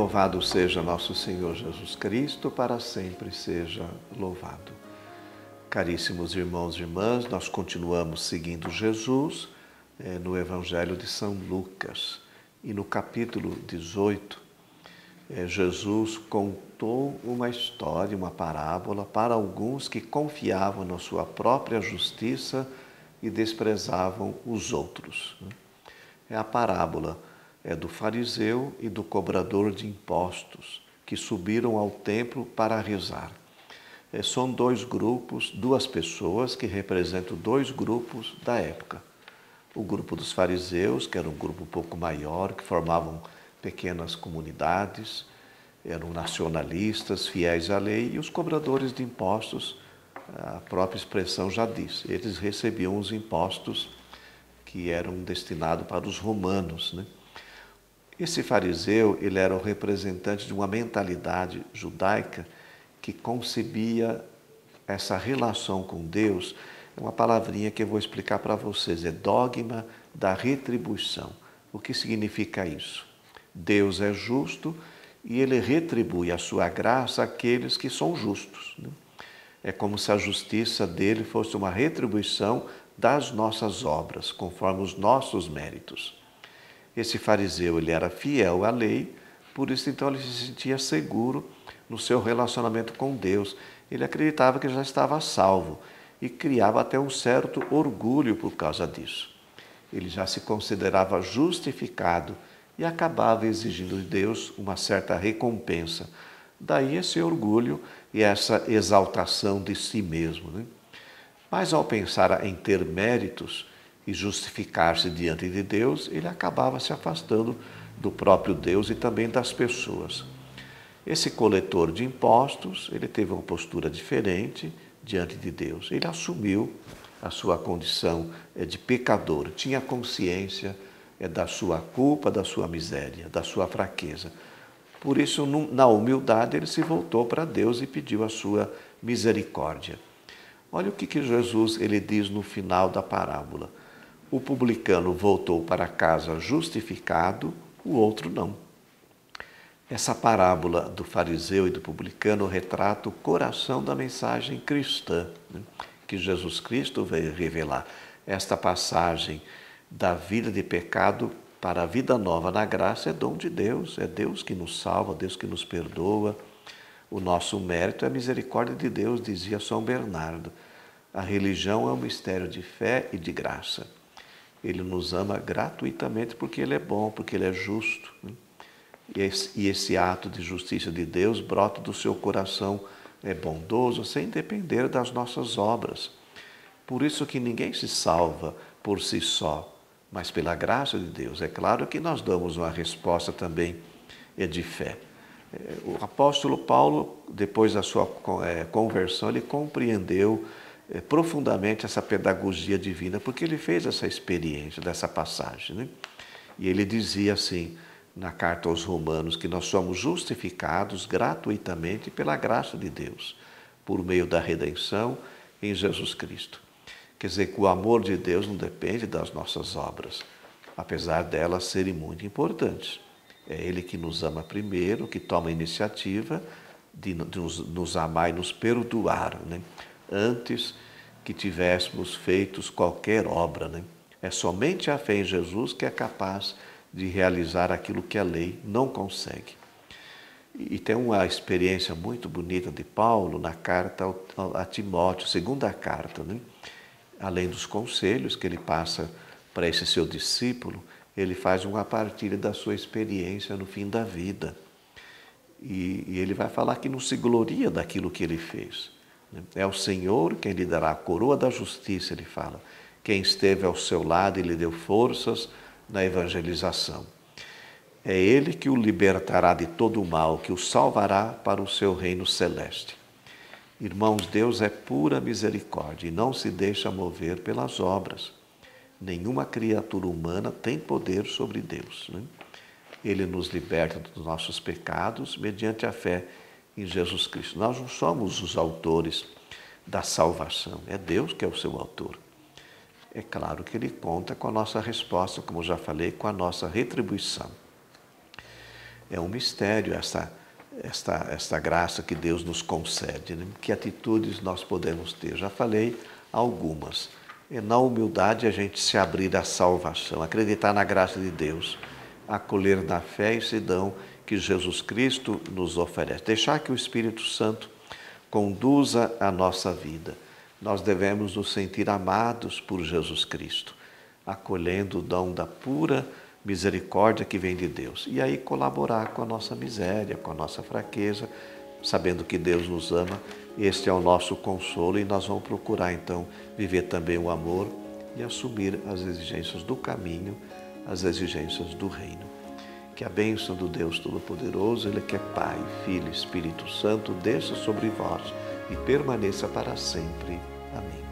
Louvado seja nosso Senhor Jesus Cristo, para sempre seja louvado. Caríssimos irmãos e irmãs, nós continuamos seguindo Jesus no Evangelho de São Lucas. E no capítulo 18, Jesus contou uma história, uma parábola para alguns que confiavam na sua própria justiça e desprezavam os outros. É a parábola do fariseu e do cobrador de impostos, que subiram ao templo para rezar. São dois grupos, duas pessoas que representam dois grupos da época. O grupo dos fariseus, que era um grupo um pouco maior, que formavam pequenas comunidades, eram nacionalistas, fiéis à lei, e os cobradores de impostos, a própria expressão já diz, eles recebiam os impostos que eram destinados para os romanos, né? Esse fariseu, ele era o representante de uma mentalidade judaica que concebia essa relação com Deus. É uma palavrinha que eu vou explicar para vocês, é dogma da retribuição. O que significa isso? Deus é justo e ele retribui a sua graça àqueles que são justos, né? É como se a justiça dele fosse uma retribuição das nossas obras, conforme os nossos méritos. Esse fariseu, ele era fiel à lei, por isso então ele se sentia seguro no seu relacionamento com Deus. Ele acreditava que já estava salvo e criava até um certo orgulho por causa disso. Ele já se considerava justificado e acabava exigindo de Deus uma certa recompensa. Daí esse orgulho e essa exaltação de si mesmo, né? Mas ao pensar em ter méritos e justificar-se diante de Deus, ele acabava se afastando do próprio Deus e também das pessoas. Esse coletor de impostos, ele teve uma postura diferente diante de Deus. Ele assumiu a sua condição de pecador, tinha consciência da sua culpa, da sua miséria, da sua fraqueza. Por isso, na humildade, ele se voltou para Deus e pediu a sua misericórdia. Olha o que Jesus ele diz no final da parábola. O publicano voltou para casa justificado, o outro não. Essa parábola do fariseu e do publicano retrata o coração da mensagem cristã, né, que Jesus Cristo veio revelar. Esta passagem da vida de pecado para a vida nova na graça é dom de Deus, é Deus que nos salva, Deus que nos perdoa. O nosso mérito é a misericórdia de Deus, dizia São Bernardo. A religião é um mistério de fé e de graça. Ele nos ama gratuitamente porque Ele é bom, porque Ele é justo, né? E esse ato de justiça de Deus brota do seu coração bondoso, sem depender das nossas obras. Por isso que ninguém se salva por si só, mas pela graça de Deus. É claro que nós damos uma resposta também de fé. O apóstolo Paulo, depois da sua conversão, ele compreendeu profundamente essa pedagogia divina, porque ele fez essa experiência dessa passagem, né? E ele dizia assim, na carta aos Romanos, que nós somos justificados gratuitamente pela graça de Deus, por meio da redenção em Jesus Cristo. Quer dizer que o amor de Deus não depende das nossas obras, apesar delas serem muito importantes. É Ele que nos ama primeiro, que toma a iniciativa de nos amar e nos perdoar, né? Antes que tivéssemos feito qualquer obra, né? É somente a fé em Jesus que é capaz de realizar aquilo que a lei não consegue. E tem uma experiência muito bonita de Paulo na carta a Timóteo, segunda carta, né? Além dos conselhos que ele passa para esse seu discípulo, ele faz uma partilha da sua experiência no fim da vida. E ele vai falar que não se gloria daquilo que ele fez. É o Senhor quem lhe dará a coroa da justiça, ele fala. Quem esteve ao seu lado e lhe deu forças na evangelização. É Ele que o libertará de todo o mal, que o salvará para o seu reino celeste. Irmãos, Deus é pura misericórdia e não se deixa mover pelas obras. Nenhuma criatura humana tem poder sobre Deus, né? Ele nos liberta dos nossos pecados mediante a fé em Jesus Cristo. Nós não somos os autores da salvação, é Deus que é o seu autor. É claro que Ele conta com a nossa resposta, como já falei, com a nossa retribuição. É um mistério esta graça que Deus nos concede, né? Que atitudes nós podemos ter? Já falei algumas. Na humildade a gente se abrir à salvação, acreditar na graça de Deus, acolher na fé esse dom que Jesus Cristo nos oferece. Deixar que o Espírito Santo conduza a nossa vida. Nós devemos nos sentir amados por Jesus Cristo, acolhendo o dom da pura misericórdia que vem de Deus. E aí colaborar com a nossa miséria, com a nossa fraqueza, sabendo que Deus nos ama. Este é o nosso consolo e nós vamos procurar então viver também o amor e assumir as exigências do caminho, as exigências do reino. Que a bênção do Deus Todo-Poderoso, Ele que é Pai, Filho e Espírito Santo, desça sobre vós e permaneça para sempre. Amém.